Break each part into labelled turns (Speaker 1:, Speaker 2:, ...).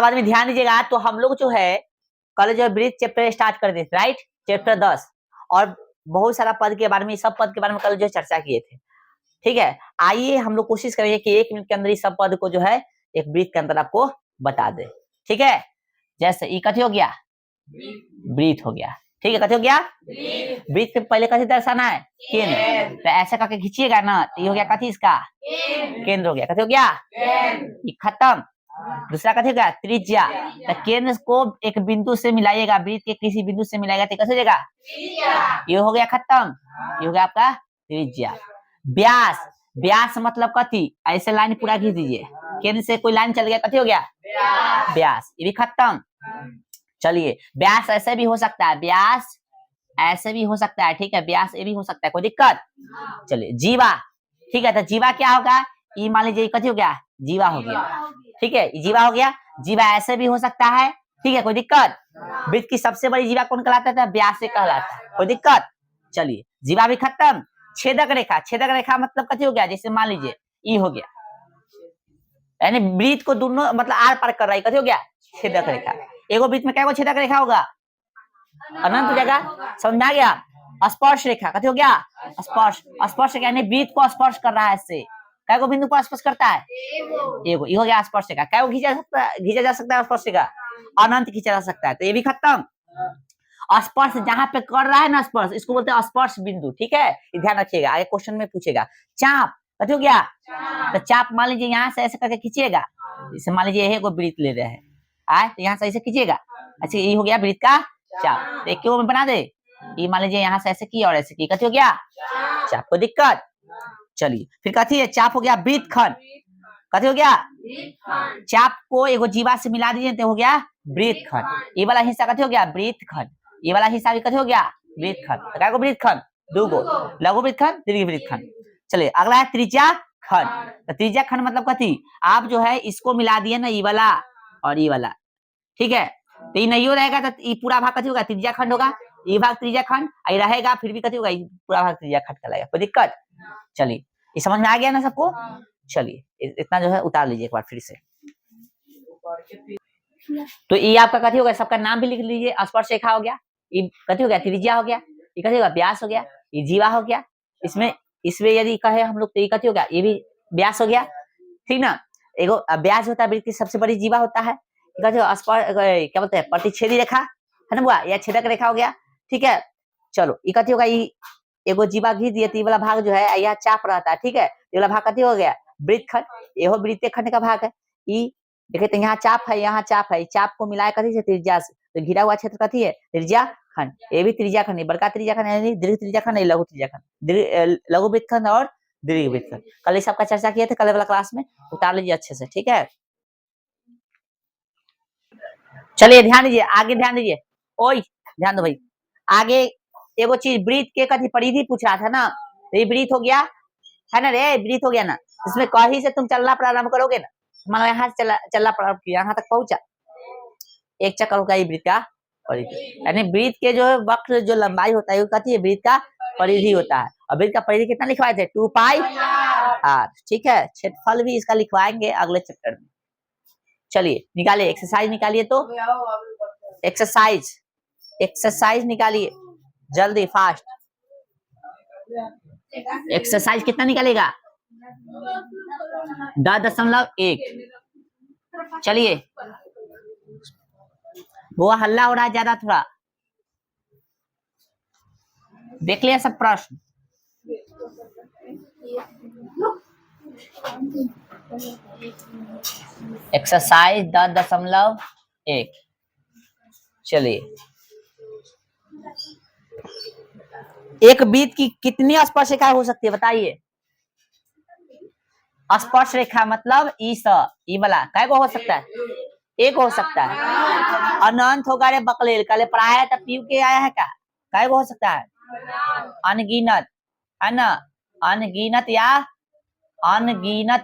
Speaker 1: बाद में ध्यान दीजिएगा, तो हम लोग जो है कल जो है ब्रीथ चैप्टर स्टार्ट कर दिए थे, राइट, चैप्टर 10, और बहुत सारा पद के बारे में, सब पद के बारे में कल जो है चर्चा किए थे। ठीक है, आइए हम लोग कोशिश करेंगे कि 1 मिनट के अंदर इस सब पद को जो है एक ब्रीथ के अंदर आपको बता दे। ठीक है, जैसे ई कथी हो गया, ब्रीथ हो गया। ठीक है, कथी हो गया, ब्रीथ के पहले कथी दर्शाना है, केंद्र, तो ऐसे करके खींचिएगा ना, तो ये हो गया कथी, इसका केंद्र हो गया। कथी हो गया, ये खत्म। दूसरा कथी हो गया, त्रिज्या, तो केंद्र को एक बिंदु से मिलाइएगा, ब्रीथ के किसी बिंदु से मिलाएगा तो कैसे हो जाएगा, ये हो गया खत्म, ये हो गया आपका त्रिज्या। व्यास, व्यास मतलब कथी, ऐसे लाइन पूरा खींच दीजिए, केंद्र से कोई लाइन चल गया, कथी हो गया, व्यास, ये भी खत्म। चलिए, व्यास ऐसे भी हो सकता है, व्यास ऐसे भी हो सकता है, ठीक है, व्यास ये भी हो सकता है, कोई दिक्कत। चलिए, जीवा, ठीक है, तो जीवा क्या होगा, ई मान लीजिए कथी हो गया, जीवा हो गया। ठीक है, जीवा हो गया, जीवा ऐसे भी हो सकता है, ठीक है, कोई दिक्कत। वृत्त की सबसे बड़ी जीवा कौन कहलाता है, व्यास से कहलाता है, कोई दिक्कत। चलिए, जीवा भी खत्म। छेदक रेखा, छेदक रेखा मतलब कथी हो गया, जैसे मान लीजिए ई हो गया, यानी वृत्त को दोनों मतलब आर पार कर रहा है, कथी हो गया, छेदक रेखा। एगो वृत्त में क्या छेदक रेखा होगा, अनंत जगह, समझ आ गया। स्पर्श रेखा, कथी हो गया, स्पर्श, स्पर्श यानी वृत्त को स्पर्श कर रहा है, इससे कै गो बिंदु को स्पर्श करता है, एगो, ये हो गया स्पर्श रेखा। कै गो खींचा जा सकता है स्पर्श रेखा, अनंत खींचा जा सकता है, तो ये भी खत्म। स्पर्श जहां पे कर रहा है ना स्पर्श, इसको बोलते हैं स्पर्श बिंदु। ठीक है, ध्यान रखिएगा, आगे क्वेश्चन में पूछेगा। चाप, कथी हो गया, तो चाप मान लीजिए यहाँ से ऐसे करके खींचिएगा, जैसे मान लीजिए ये वृत्त ले रहे हैं, आए तो यहाँ से ऐसे खींचिएगा, अच्छा ये हो गया वृत्त का चाप, एक क्यों में बना दे, ये मान लीजिए यहाँ से ऐसे की और ऐसे की, कथी हो गया, चाप, कोई दिक्कत। चलिए, फिर कथी है, चाप हो गया वृत्त खंड, कथी हो गया, चाप को एगो जीवा से मिला दीजिए तो हो गया वृत्त खंड, ये वाला हिस्सा कथी हो गया, वृत्त खंड, ये वाला हिस्सा भी कथी हो गया, वृत्त खंड। तो क्या वृत्त खंड, दूगो, लघु वृत्त खंड, दीर्घ वृत्त खंड। चलिए, अगला है त्रिज्या खंड, तो त्रिज्या खंड मतलब कथी, आप जो है इसको मिला दिए ना, ये वाला और ये वाला, ठीक है, तो ये नहीं हो रहेगा तो ये पूरा भाग कथी होगा, त्रिज्या खंड होगा, ये भाग त्रिज्या खंड, ये रहेगा फिर भी कथी होगा, पूरा भाग त्रिज्या खंड कहलाएगा, कोई दिक्कत। चलिए, ये समझ में आ गया ना सबको। चलिए, इतना जो है उतार लीजिए एक बार फिर से। तो ये आपका कथी होगा, सबका नाम भी लिख लीजिए, स्पर्श रेखा हो गया, ये कथी हो गया, त्रिज्या हो गया, ये कथी होगा, व्यास हो गया, ये जीवा हो गया, इसमें यदि कहे हम लोग तो ये कथी हो गया, ये भी व्यास हो गया, ठीक ना। एगो व्यास होता है वृत्त की सबसे बड़ी जीवा होता है, क्या बोलते हैं, प्रतिच्छेदी रेखा है ना बुआ, या छेदक रेखा हो गया। ठीक है, चलो ये कथी होगा, ये एगो जीवा घीच दिए तो ये वाला भाग जो है यहाँ चाप रहता है, ठीक है, ये वाला भाग कथी हो गया, वृत्त खंड, ये हो वृत्त खंड का भाग है। ये देखिए, तो यहाँ चाप है, यहाँ चाप है, चाप को मिलाया कथी से, त्रिज्या से, तो घिरा हुआ क्षेत्र कथी है, त्रिज्या खंड, ये भी त्रिज्या खंड, बड़का त्रिज्या खंड यानी दीर्घ त्रिज्या खंड, लघु त्रिज्या खंड, लघु वृत्त खंड और दीर्घ वृत्त खंड। कल इस सबका चर्चा किया था, कल वाला क्लास में, उतार लीजिए अच्छे से, ठीक है। चलिए, ध्यान दीजिए, आगे ध्यान दीजिए, ओए ध्यान दो भाई, आगे एगो चीज वृत्त के कथी परिधि पूछ रहा था ना, ये वृत्त हो गया है ना रे, वृत्त हो गया ना, इसमें कहीं से तुम चलना प्रारंभ करोगे ना, मान लो यहाँ से चलना प्रारंभ किया, यहाँ तक पहुंचा, एक चक्कर होगा ये वृत्त का परिधि, यानी वृत्त के जो वक्र जो लंबाई होता है वो कहती है वृत्त का परिधि होता है। और वृत्त का परिधि कितना लिखवाए थे, 2 पाई आर, ठीक है, क्षेत्रफल भी इसका लिखवाएंगे अगले चैप्टर में। चलिए, निकालिए एक्सरसाइज, निकालिए तो एक्सरसाइज निकालिए जल्दी, फास्ट। एक्सरसाइज कितना निकालेगा, 10.1। चलिए, वो हल्ला हो रहा है ज्यादा, थोड़ा देख लिया सब प्रश्न। एक्सरसाइज 10.1। चलिए, एक वृत्त की कितनी स्पर्श रेखा हो सकती है बताइए, स्पर्श रेखा मतलब ई वाला कै गो हो सकता है, एक हो सकता है, अनंत होगा रे बकलेल, कल पढ़ाया तब पीयू के आया है क्या, कै गो हो सकता है, अनगिनत है ना, अनगिनत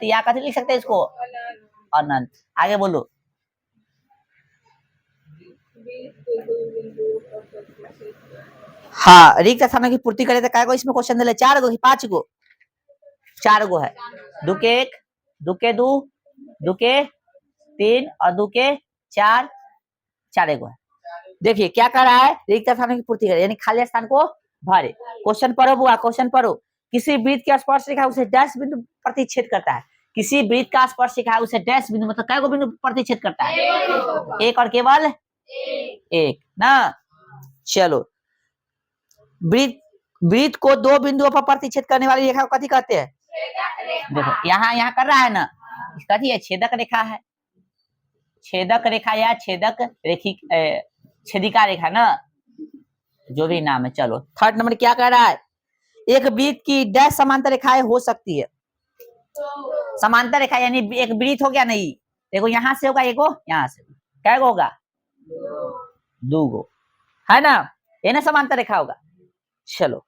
Speaker 1: या कथी लिख सकते हैं इसको, अनंत। आगे बोलो, हाँ, रिक्त स्थानों की पूर्ति करे तो कै गो इसमें क्वेश्चन दिले, 4 गो कि 5 गो, 4 गो है, 2 के 1, 2 के 2, 2 के 3 और 2 के 4 4 गो है। देखिए क्या कर रहा है, रिक्त स्थानों की पूर्ति करे, यानी खाली स्थान को भरे। क्वेश्चन पढ़ो बुआ, क्वेश्चन पढ़ो। किसी वृत्त की स्पर्श रेखा उसे डैश बिंदु प्रतिच्छेद करता है। किसी वृत्त का स्पर्श रेखा उसे डैश बिंदु मतलब कै गो बिंदु प्रतिच्छेद करता है? एक और केवल एक ना। चलो, वृत्त को दो बिंदुओं पर प्रतिच्छेद करने वाली रेखा को कथी कहते हैं? देखो यहाँ कर रहा है ना, कथी है? छेदक रेखा है, छेदक रेखा या छेदक रेखी छेदिका रेखा ना, जो भी नाम है। चलो थर्ड नंबर क्या कह रहा है? एक वृत्त की डैश समांतर रेखाएं हो सकती है। समांतर रेखा यानी एक वृत्त हो गया, नहीं देखो यहाँ से होगा एगो, यहाँ से क्या होगा? 2 गो है ना, ये ना समांतर रेखा होगा। चलो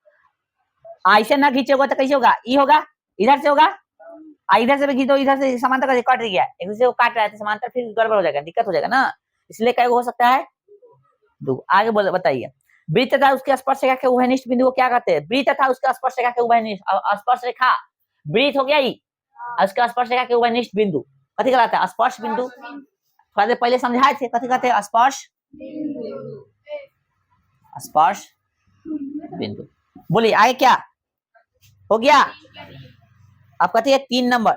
Speaker 1: ऐसे ना खींचोगा तो कैसे होगा? ई होगा, इधर से होगा, इधर से भी खींचो, इधर से समांतर कट गया, एक दूसरे को काट रहा है तो समांतर फिर गड़बड़ हो जाएगा, दिक्कत हो जाएगा ना, इसलिए क्या हो सकता है? 2। आगे बोलो, बताइए। वृत्त तथा उसके स्पर्श रेखा के उभयनिष्ठ बिंदु को क्या कहते हैं? वृत्त तथा उसके स्पर्श रेखा के उभयनिष्ठ, स्पर्श रेखा वृत्त हो गया ही, उसका स्पर्श रेखा के उभयनिष्ठ बिंदु कथी कहलाता है? स्पर्श बिंदु। थोड़ा देर पहले समझाए थे, कथी कहते हैं? स्पर्श स्पर्श बिंदु। बोलिए आगे क्या हो गया? अब कहते हैं 3 नंबर,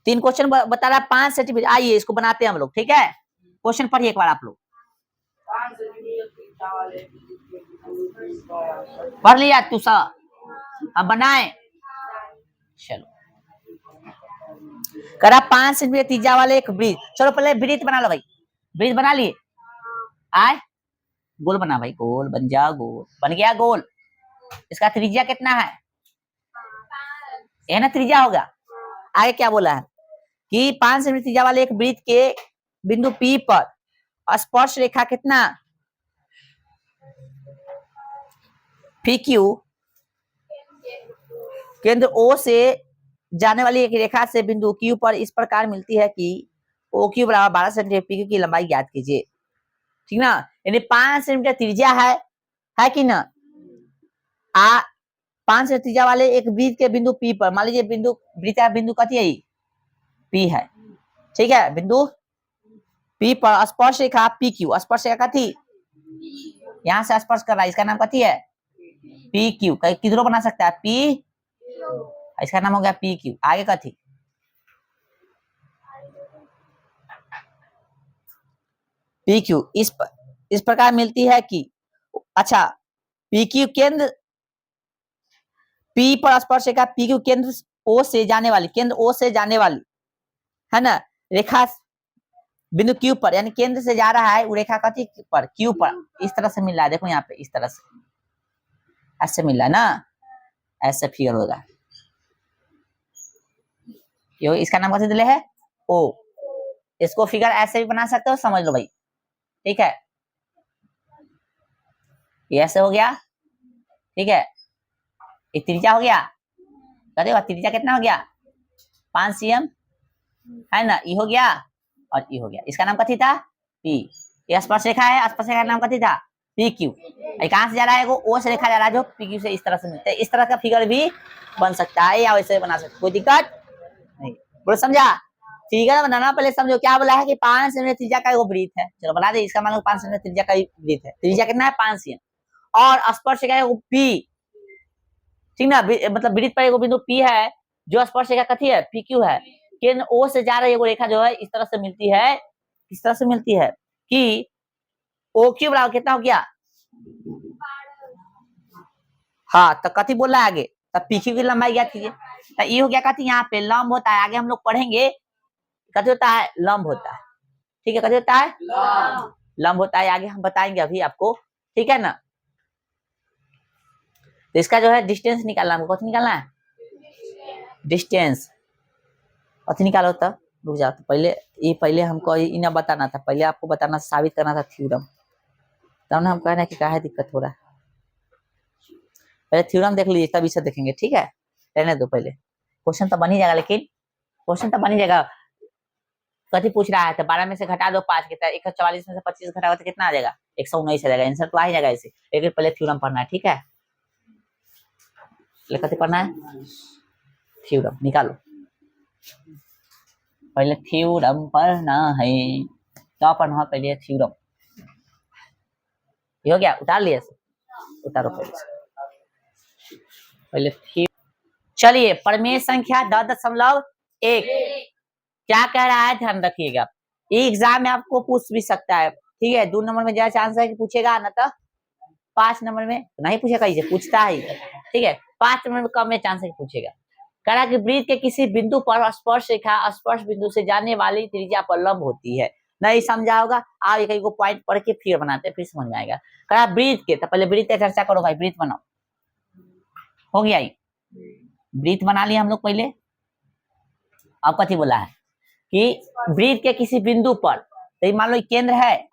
Speaker 1: 3 क्वेश्चन बता रहा है 5 सेंटीमीटर। आइए इसको बनाते हैं हम लोग, ठीक है? क्वेश्चन पढ़िए एक बार आप लोग, पढ़ लिया तू सब? अब बनाए। चलो करा 5 सेंटीमीटर त्रिज्या वाले एक वृत्त। चलो पहले वृत्त बना लो भाई, वृत्त बना लिए, आए गोल बना भाई, गोल बन जा, गोल बन गया गोल। इसका त्रिज्या कितना है? ये ना त्रिज्या होगा। आगे क्या बोला है कि 5 सेंटीमीटर त्रिज्या वाले एक वृत्त के बिंदु P पर स्पर्श रेखा कितना? PQ केंद्र O से जाने वाली एक रेखा से बिंदु Q पर इस प्रकार मिलती है कि OQ बराबर 12 सेंटीमीटर, PQ की लंबाई ज्ञात कीजिए, ठीक ना। यानी 5 सेंटीमीटर त्रिज्या है कि ना? 5 सेंटीमीटर त्रिज्या वाले एक वृत्त के बिंदु P पर, मान लीजिए बिंदु वृत्त का बिंदु कथी है? P है, ठीक है। बिंदु P पर स्पर्श रेखा PQ, स्पर्श रेखा कथी? यहाँ से स्पर्श कर रहा है, इसका नाम कथी है? PQ। किधरों बना सकता है? P, इसका नाम हो गया PQ। आगे कथी? PQ इस प्रकार मिलती है कि, अच्छा PQ केंद्र P पर स्पर्श रेखा PQ केंद्र O से जाने वाली, केंद्र O से जाने वाली है ना रेखा बिंदु Q पर, यानी केंद्र से जा रहा है वो रेखा कथी पर? Q पर। इस तरह से मिल रहा है, देखो यहाँ पे इस तरह से ऐसे मिल रहा है ना, ऐसे फिगर होगा। इसका नाम कैसे दिले है? O। इसको फिगर ऐसे भी बना सकते हो, समझ लो भाई, ठीक है? ये ऐसे हो गया, ठीक है? ये त्रिज्या हो गया, त्रिज्या कितना हो गया? 5 cm है ना, ई हो गया और ई हो गया। इसका नाम कथी था? P। ये स्पर्श रेखा है, स्पर्श रेखा का नाम कथी था? PQ। कहां से जा रहा है? वो O से रेखा जा रहा है जो PQ से इस तरह से मिलता है। इस तरह का फिगर भी बन सकता है या वैसे बना सकते, कोई दिक्कत नहीं। बोलो समझा? फिगर बनाना पहले समझो। क्या बोला है कि 5 सेंटीमीटर त्रिज्या का वो वृत्त है, चलो बना दे। इसका मान लो 5 सेंटीमीटर त्रिज्या का वृत्त है, त्रिज्या कितना है? 5 cm, और स्पर्श रेखा वो P, ठीक ना, मतलब वृत्त पर एगो बिंदु P है जो स्पर्श रेखा कथी है? PQ है। केंद्र O से जा रही है वो रेखा जो है इस तरह से मिलती है, इस तरह से मिलती है कि OQ बराबर कितना हो गया? हाँ, तो कथी बोल रहा है आगे? तब PQ की लंबाई ज्ञात कीजिए। तो ये हो गया कथी? यहाँ पे लंब होता है, आगे हम लोग पढ़ेंगे कथी होता है? लंब होता है, ठीक है? कथी होता है? लंब होता है, आगे हम बताएंगे अभी आपको, ठीक है ना। तो इसका जो है डिस्टेंस निकालना, हमको कथी निकालना है? डिस्टेंस। कथी निकालो तो रुक जाओ, तो पहले हमको इन्हें बताना था, पहले आपको बताना, साबित करना था थ्योरम, तब ना हम कह रहे हैं कि क्या है दिक्कत हो रहा है। पहले थ्योरम देख लीजिए, तब इसे देखेंगे, ठीक है? रहने दो, पहले क्वेश्चन तो बन ही जाएगा, लेकिन क्वेश्चन तो बन ही जाएगा। कथी पूछ रहा है? तो 12 में से घटा दो 5, कितना? 144 में से 25 घटाओ तो कितना आ जाएगा? 119 आ जाएगा। आंसर तो आ ही जाएगा इसे, लेकिन पहले थ्योरम पढ़ना है, ठीक है? कथी पढ़ना है? थ्योरम निकालो, पहले थ्योरम पढ़ना है। तो अपन वहां पहले थ्योरम ये हो गया, उतार लिया उतारो पहले चलिए प्रमेय संख्या 10.1 क्या कह रहा है ध्यान रखिएगा, ये एग्जाम में आपको पूछ भी सकता है, ठीक है। 2 नंबर में ज्यादा चांस है कि पूछेगा ना, तो 5 नंबर में नहीं पूछेगा, इसे पूछता है, ठीक है। 5 नंबर में कम में चांस है कि पूछेगा। कह रहा कि वृत्त के किसी बिंदु पर स्पर्श रेखा स्पर्श बिंदु से जाने वाली त्रिज्या पर लंब होती है। नहीं समझा होगा आप एक को पॉइंट पढ़ के फिर बनाते हैं, फिर समझ में आएगा। कह रहा वृत्त के, तो पहले वृत्त की चर्चा करो भाई, वृत्त बनाओ। हो गया, वृत्त बना लिया हम लोग पहले। अब कथी बोला है कि वृत्त के किसी बिंदु पर, तो मान लो केंद्र है,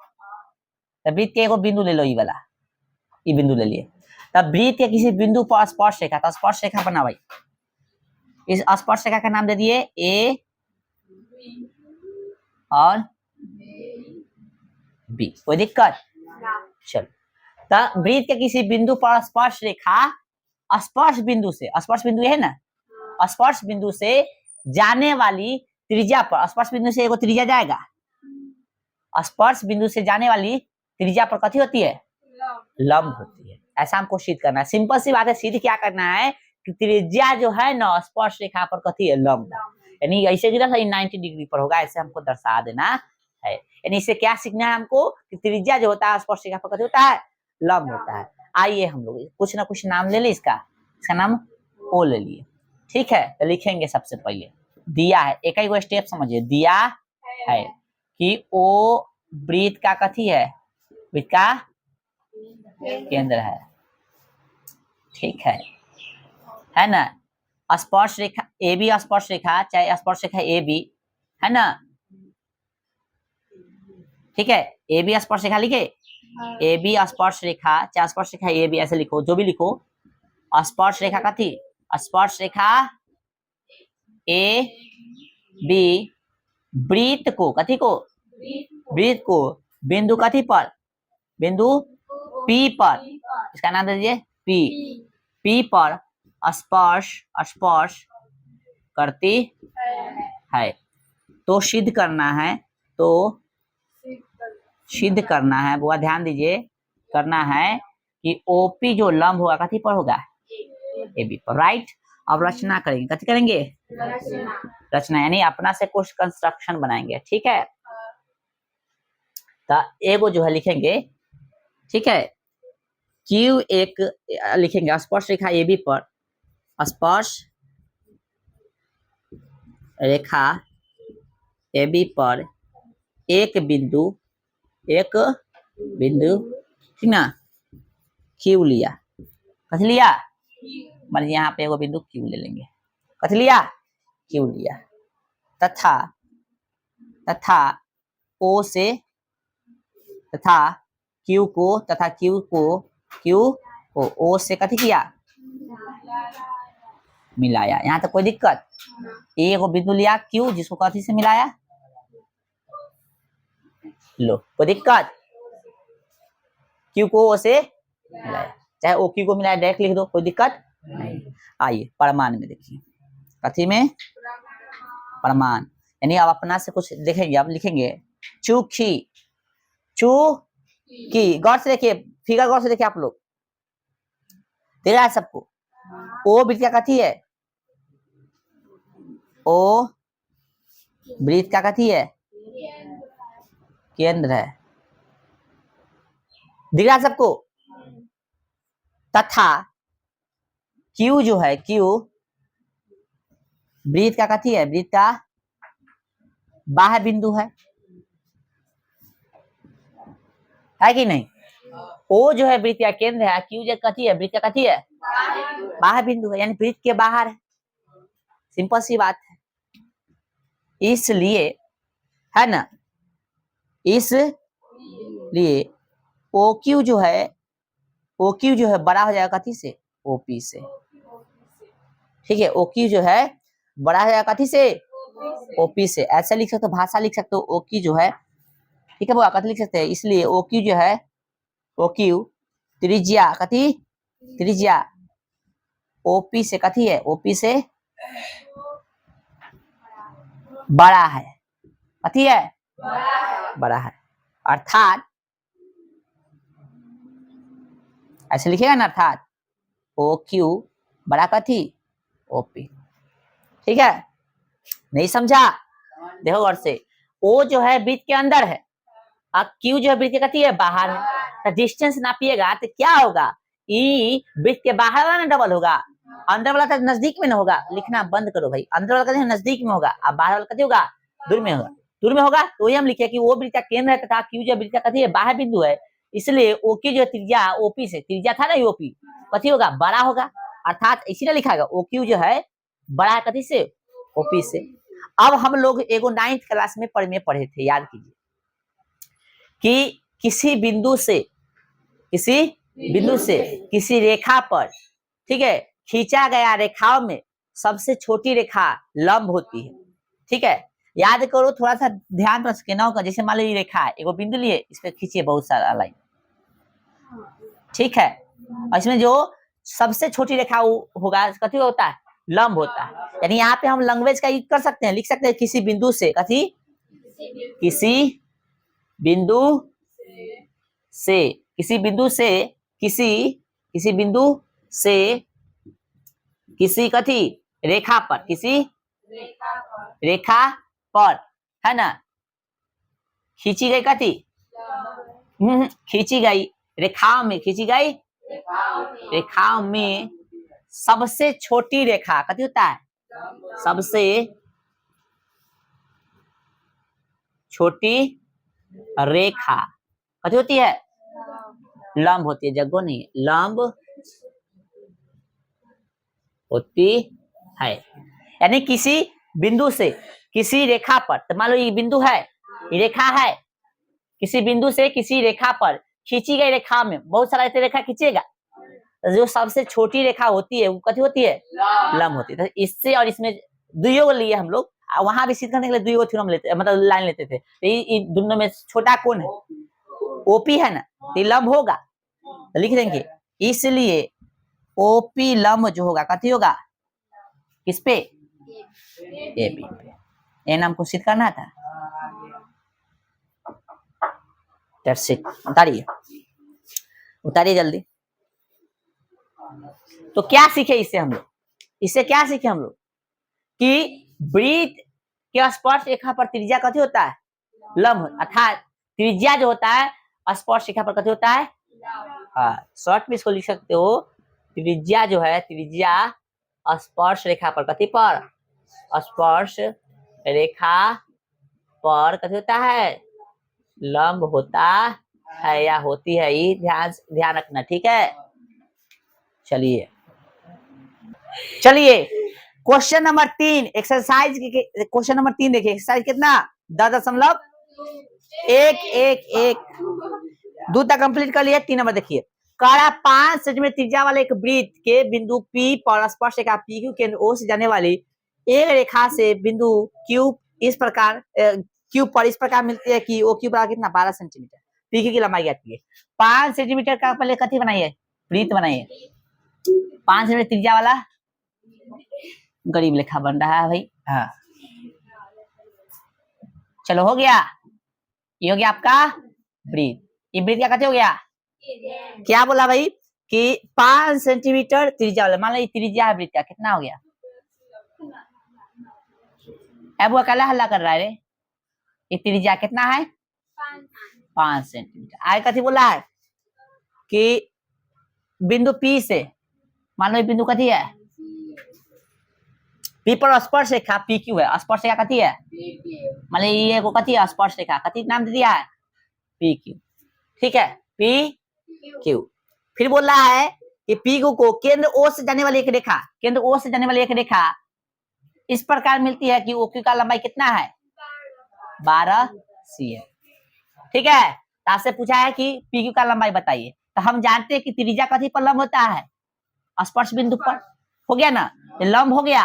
Speaker 1: तो वृत्त के एगो बिंदु ले लो, ये वाला ये बिंदु ले लिए। तब वृत्त के किसी बिंदु पर स्पर्श रेखा, तो स्पर्श रेखा बना भाई, इस स्पर्श रेखा का नाम दे दिए ए और बी। कोई दिक्कत? चलो, तो वृत्त के किसी बिंदु पर स्पर्श रेखा स्पर्श बिंदु से, स्पर्श बिंदु है ना, स्पर्श बिंदु से जाने वाली त्रिज्या पर, स्पर्श बिंदु से एगो त्रिज्या जाएगा, स्पर्श बिंदु से जाने वाली त्रिज्या पर कथी होती है? लंब होती है। ऐसा हमको सिद्ध करना है, सिंपल सी बात है। सिद्ध क्या करना है कि त्रिज्या जो है ना स्पर्श रेखा पर कथी है? लंब। यानी ऐसे गिरा था 90 डिग्री पर होगा, ऐसे हमको दर्शा देना है। यानी इससे क्या सीखना है हमको कि त्रिज्या जो होता है स्पर्श रेखा पर कथी होता है? लंब होता है। आइए हम लोग कुछ ना कुछ नाम ले ले, इसका नाम ओ ले लिए, ठीक है। तो लिखेंगे सबसे पहले दिया है, एक ही स्टेप समझिए, दिया है कि ओ वृत्त का कथी है? वृत्त का केंद्र है, ठीक है ना। स्पर्श रेखा ए बी, स्पर्श रेखा चाहे स्पर्श रेखा ए बी है ना, ठीक है। ए बी स्पर्श रेखा लिखे, ए बी स्पर्श रेखा चाहे स्पर्श रेखा ए बी, ऐसे लिखो, जो भी लिखो। स्पर्श रेखा कथी? स्पर्श रेखा ए बी वृत्त को, कथी को? वृत्त को बिंदु कथी पर? बिंदु पी पर, इसका नाम दे दीजिए पी। पी पर स्पर्श करती है। तो सिद्ध करना है, तो सिद्ध करना है, वो ध्यान दीजिए, करना है कि ओपी जो लंब होगा कथी पर होगा? ए बी पर, राइट। अब रचना करेंगे, कथी करेंगे? रचना, यानी अपना से कुछ कंस्ट्रक्शन बनाएंगे, ठीक है। तो एगो जो है लिखेंगे, ठीक है, क्यू एक लिखेंगे स्पर्श रेखा ए बी पर, स्पर्श रेखा ए बी पर एक बिंदु ठीक ना, क्यू लिया, कथी लिया? मान यहाँ पे एगो बिंदु क्यू ले लेंगे, कथी लिया? क्यू लिया। तथा ओ से, तथा क्यू को ओ से कथी किया? मिलाया। यहाँ तक कोई दिक्कत? एगो बिंदु लिया क्यू, जिसको कथी से मिलाया? लो, कोई दिक्कत? क्यू को ओ से मिलाया, चाहे ओ क्यू को मिलाया डायरेक्ट लिख दो, कोई दिक्कत नहीं। आइए प्रमाण में देखिए, कथी में? प्रमाण, यानी अब अपना से कुछ देखेंगे, अब लिखेंगे चूकी, गौर से देखिए, फिगर गौर से देखिए आप लोग, दे रहा है सबको। ओ वृत्त का कथी है? ओ वृत्त का कथी है? केंद्र है, दिख रहा है सबको। तथा क्यू जो है, क्यू वृत्त का कथी है? वृत्त का बाह्य बिंदु है कि नहीं? ओ जो है वृत्त का केंद्र है, क्यू जो कथी है? वृत्त का कथी है? बाह्य बिंदु है, यानी वृत्त के बाहर है। सिंपल सी बात है, इसलिए है ना, इसलिए ओ क्यू जो है बड़ा हो जाएगा कथी से? ओपी से, ठीक है। ओ क्यू जो है बड़ा हो जाएगा कथी से? ओपी से। ऐसे लिख सकते हो, भाषा लिख सकते हो, ओ क्यू जो है, ठीक है, वो कथी लिख सकते हैं। इसलिए ओ क्यू जो है, ओ क्यू त्रिज्या कथी? त्रिज्या ओपी से कथी है? ओपी से बड़ा है, कथी है? बड़ा है, अर्थात ऐसे लिखेगा ना, अर्थात ओ क्यू बड़ा कथी ओपी। ठीक है, नहीं समझा? देखो और से, ओ जो है वृत्त के अंदर है और क्यू जो है वृत्त के कथी है बाहर है, तो डिस्टेंस नापिएगा तो क्या होगा, ई वृत्त के बाहर वाला ना डबल होगा, अंदर वाला तो नजदीक में ना होगा, लिखना बंद करो भाई, अंदर वाला कथी नजदीक में होगा और बाहर वाला कथी होगा दूर में होगा, दूर में होगा तो वही हम लिखे कि वो वृत्त का केंद्र है तथा क्यू जो वृत्त का कथी है बाहर बिंदु है, इसलिए ओ की जो त्रिज्या ओपी से, त्रिज्या था ना ओपी, कथी होगा बड़ा होगा, अर्थात इसीलिए लिखा गया ओ क्यू जो है बड़ा है कथी से ओपी से। अब हम लोग एगो 9th क्लास में पढ़े थे, याद कीजिए कि किसी बिंदु से किसी रेखा पर, ठीक है, खींचा गया रेखाओं में सबसे छोटी रेखा लंब होती है। ठीक है, याद करो, थोड़ा सा ध्यान रख के ना होगा, जैसे मान लो ये रेखा है, एगो बिंदु लिए, इस पे खींचिए बहुत सारा लाइन, ठीक है, और इसमें जो सबसे छोटी रेखा होगा कथी होता है लंब होता है, यानी यहाँ पे हम लैंग्वेज का यूज कर सकते हैं, लिख सकते हैं किसी बिंदु से कथी, किसी बिंदु से, किसी बिंदु से किसी बिंदु से किसी कथी रेखा पर, किसी रेखा पर, है ना, खींची गई कथी खींची गई रेखाओं में, खींची गई रेखाओं में सबसे छोटी रेखा कथी होता है, सबसे छोटी रेखा कथी होती है लंब होती है, जगह नहीं, लंब होती है, यानी किसी बिंदु से किसी रेखा पर, तो मान लो ये बिंदु है, ये रेखा है, किसी बिंदु से किसी रेखा पर खींची गई रेखा में बहुत सारा ऐसे रेखा खींचेगा, जो सबसे छोटी रेखा होती है वो कथी होती है लंब होती है। तो इससे और इसमें दुइयों को लिए हम लोग, वहां भी सिद्ध करने के लिए दुइयों थ्योरम लेते, मतलब लाइन लेते थे, तो दोनों में छोटा कौन है ओपी है ना, तो लंब होगा, तो लिख देंगे इसलिए ओपी लंब जो होगा कथी होगा किस पे एपी पे, ये नाम को सिद्ध करना था। उतारिए उतारिए जल्दी। तो क्या सीखे इससे हम लोग, इससे क्या सीखे हम लोग कि वृत्त के स्पर्श रेखा पर त्रिज्या कथी होता है लंब, अर्थात त्रिज्या जो होता है स्पर्श रेखा पर कथी होता है, हाँ शॉर्ट में इसको लिख सकते हो, त्रिज्या जो है त्रिज्या स्पर्श रेखा पर कथी पर, स्पर्श रेखा पर कथी होता है लंब होता है या होती है, ये ध्यान रखना, ठीक है। चलिए question number 3 exercise, question number 3 देखिए, एक्सरसाइज कितना 10.1 दूर तक कंप्लीट कर लिया। 3 नंबर देखिए, कारा 5 सेंटीमीटर त्रिज्या वाले एक वृत्त के बिंदु P पर स्पर्श रेखा PQ केंद्र O से जाने वाली एक रेखा से बिंदु Q इस प्रकार Q पर इस प्रकार मिलती है कि OQ बराबर कितना 12 सेंटीमीटर, PQ की लंबाई आती है। 5 सेंटीमीटर का पहले कथी बनाइए वृत्त बनाइए, 5 सेंटीमीटर त्रिज्या वाला, गरीब लेखा बन रहा है भाई, हाँ चलो हो गया, ये हो गया आपका वृत्त, ये वृत्त क्या कहते हो गया, क्या बोला भाई कि 5 सेंटीमीटर त्रिज्या वाला, मान लो त्रिज्या है वृत्त का, कितना हो गया, अब वो अकेला हल्ला कर रहा है रे, ये त्रिज्या कितना है 5 सेंटीमीटर। आगे कथी बोला है कि बिंदु P से, मान लो बिंदु कथी है P पर स्पर्श रेखा PQ है, स्पर्श रेखा कथी है मान लो ये को कथी है स्पर्श रेखा, कथी नाम दे दिया है PQ, ठीक है PQ। फिर बोल रहा है कि PQ को केंद्र O से जाने वाली एक रेखा, केंद्र O से जाने वाली एक रेखा इस प्रकार मिलती है कि OQ का लंबाई कितना है 12 cm, ठीक है। आपसे पूछा है कि PQ का लंबाई बताइए, तो हम जानते हैं कि त्रिज्या कथी पर लंब होता है स्पर्श बिंदु पर, हो गया ना, लंब हो गया,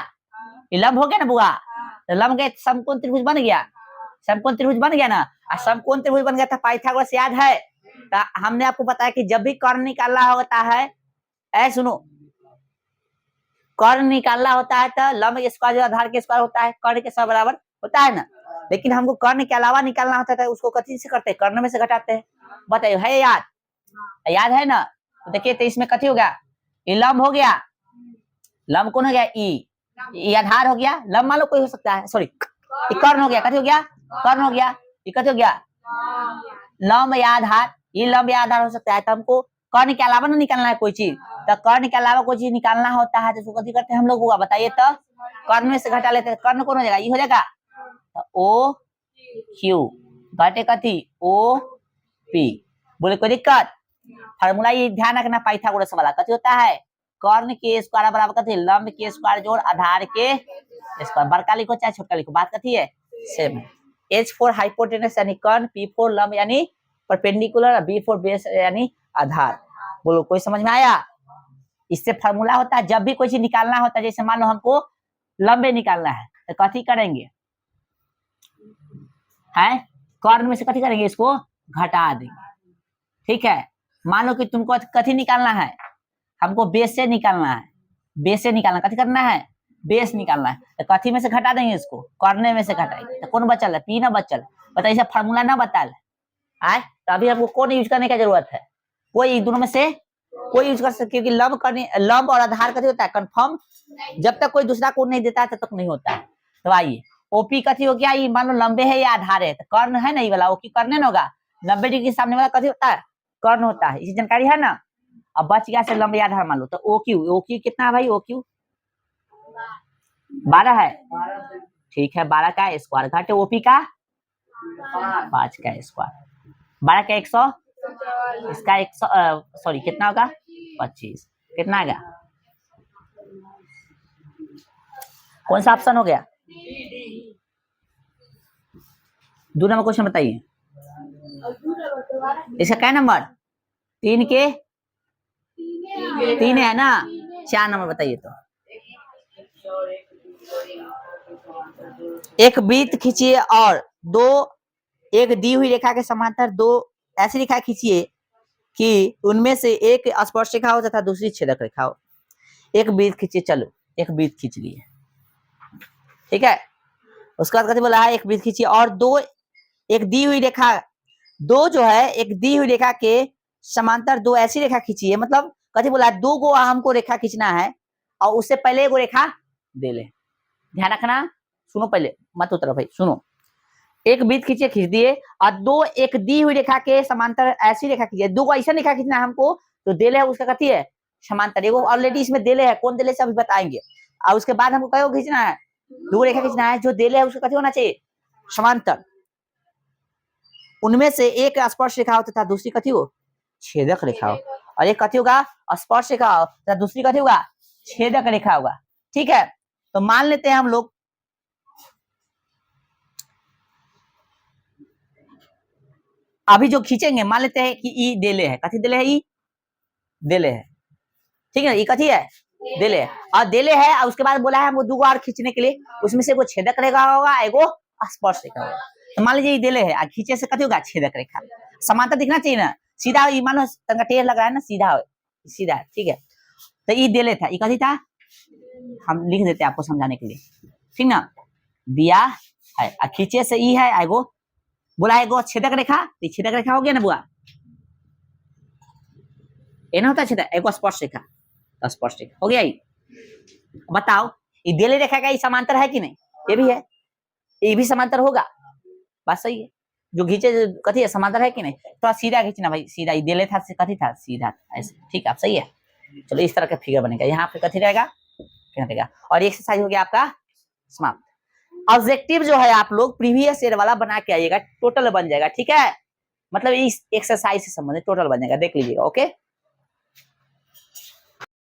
Speaker 1: ये लंब हो गया ना बुआ, तो लंब के समकोण त्रिभुज बन गया, समकोण त्रिभुज बन गया ना, और समकोण त्रिभुज बन गया था पाइथागोरस याद है, तो हमने आपको बताया कि जब भी कर्ण निकालना होता है, ऐ सुनो कर्ण निकालना होता है तो लंब स्क्वायर जो आधार के स्क्वायर होता है कर्ण के सब बराबर होता है ना, लेकिन हमको कर्ण के अलावा निकालना होता है, उसको कथी से करते हैं, कर्ण में से घटाते हैं। बताइए, है याद? याद है ना? तो देखिए, तो इसमें कथी हो गया, ये लंब हो गया, लंब कौन हो गया, ई आधार हो गया, लंब मान लो कोई हो सकता है, सॉरी कर्ण हो गया, कथी हो गया, कर्ण हो गया, ये कथी हो गया, लंब या आधार, ये लंब या आधार हो सकता है। तो हमको कर्ण के अलावा ना निकालना है कोई चीज, तो कर्ण के अलावा कोई चीज निकालना होता है तो उसको कथी करते हैं हम लोग, हुआ बताइए तो, कर्ण में से घटा लेते हैं, कर्ण कौन हो जाएगा, ये हो जाएगा, तो ओ क्यू घटे कथी, ओ पी। बोले कोई दिक्कत? फार्मूला ये ध्यान रखना, पाइथागोरस वाला कथी होता है, कर्ण के स्क्वायर बराबर कथी, लंब के स्क्वायर जोड़ आधार के स्क्वायर, बड़का लिखो चाहे छोटा लिखो, बात कथी है, सेम है। H फॉर हाइपोटेनस यानी कर्ण, P फॉर लंब यानी परपेंडिकुलर, B फॉर बेस यानी आधार। बोलो कोई समझ में आया? इससे फार्मूला होता है, जब भी कोई चीज निकालना होता है, जैसे मान लो हमको लंबे निकालना है तो कथी करेंगे, है कर्ण में से कथी करेंगे, इसको घटा देंगे, ठीक है। मान लो कि तुमको कथी निकालना है, हमको बेस से निकालना है, बेस से निकालना, कथी करना है, बेस निकालना है, तो कथी में से घटा देंगे, इसको कर्ण में से घटाएंगे, तो कौन बचल है, पी ना बचल, बताइए फार्मूला ना बताल है, तो अभी हमको कौन यूज करने की जरूरत है, कोई दोनों में से कोई यूज कर सकते, क्योंकि लंब करने, लंब और आधार कथी होता है, कंफर्म, जब तक कोई दूसरा कोड नहीं देता है तब तक नहीं होता है। तो आइए, ओपी कथी हो गया, ये मान लो लंबे है या आधार है, तो कर्ण है ना, ये वाला ओपी कर्ण होगा, 90 डिग्री के सामने वाला कथी होता है, कर्ण होता है, इसी जानकारी है ना। अब बच गया से लंबे या आधार मान लो, तो ओ क्यू कितना है भाई, ओ क्यू 12 है, ठीक है, 12 का स्क्वायर घटे ओपी का 5 का स्क्वायर, 12 का 100, इसका 100 सॉरी कितना होगा 25, कितना आ गया, कौन सा ऑप्शन हो गया, 2 नंबर क्वेश्चन बताइए, इसका क्या नंबर, 3 के 3 है ना, 4 नंबर बताइए तो। एक वृत्त खींचिए और दो, एक दी हुई रेखा के समांतर दो ऐसी रेखा खींचिए कि उनमें से एक स्पर्श रेखा हो तथा दूसरी छेदक रेखा हो। एक वृत्त खींचिए, चलो एक वृत्त खींच लिए, ठीक है। उसके बाद कथी बोला है, एक वृत्त खींचिए और दो, एक दी हुई रेखा, दो जो है एक दी हुई रेखा के समांतर दो ऐसी रेखा खींचिए, मतलब कथी बोला है, 2 गो हमको रेखा खींचना है और उससे पहले एगो रेखा दे ले, ध्यान रखना, सुनो पहले मत उतरो भाई, सुनो। एक वृत्त खींचिए, खींच दिए, और दो एक दी हुई रेखा के समांतर ऐसी रेखा खींचिए, 2 गो ऐसा रेखा खींचना है हमको, तो देले है उसका कथी है, समांतर, एगो ऑलरेडी इसमें देले है, कौन देले से अभी बताएंगे। और उसके बाद हमको कयो खींचना है, 2 रेखा खींचना है, जो देले है उसका कथी होना चाहिए, समांतर, उनमें से एक स्पर्श रेखा हो तथा दूसरी कथी हो, छेदक रेखा हो, और एक कथी होगा, स्पर्श रेखा हो तथा दूसरी कथी होगा, छेदक रेखा होगा, ठीक है। तो मान लेते हैं हम लोग, अभी जो खींचेंगे मान लेते हैं कि ई देले है, कथी देले है, ई देले है, ठीक है, ये कथी है, देले है, और देले है, और उसके बाद बोला है हमको 2 गो और खींचने के लिए, उसमें से एगो छेदक रेखा होगा, एगो स्पर्श रेखा होगा। तो मान लीजिए ये देले है, खींचे से कथी होगा, छेदक रेखा, समांतर दिखना चाहिए ना, सीधा, ये मान लो तंगा टेढ़ लग रहा है ना, सीधा सीधा, ठीक है। तो ये देले था, ये कथी था, हम लिख देते हैं आपको समझाने के लिए, ठीक ना, दिया है, खींचे से ई है, एगो बोला है एगो छेदक रेखा, तो छेदक रेखा हो गया ना बुआ, ये ना होता छेदक, एगो स्पर्श रेखा, स्पर्श रेखा हो गया। बताओ ये देले रेखा का ये समांतर है कि नहीं, ये भी है, ये भी समांतर होगा, बात सही है, जो खींचे कथी है, समांतर है कि नहीं, थोड़ा सीधा खींचना भाई, सीधा, ये देले था कथी था, सीधा ऐसे, ठीक है, आप सही है। चलो इस तरह का फिगर बनेगा, यहाँ पे कथी रहेगा, रहेगा, और एक्सरसाइज हो गया आपका समाप्त। ऑब्जेक्टिव जो है आप लोग प्रीवियस ईयर वाला बना के आइएगा, टोटल बन जाएगा, ठीक है, मतलब इस एक्सरसाइज से संबंधित टोटल बन जाएगा, देख लीजिएगा, ओके।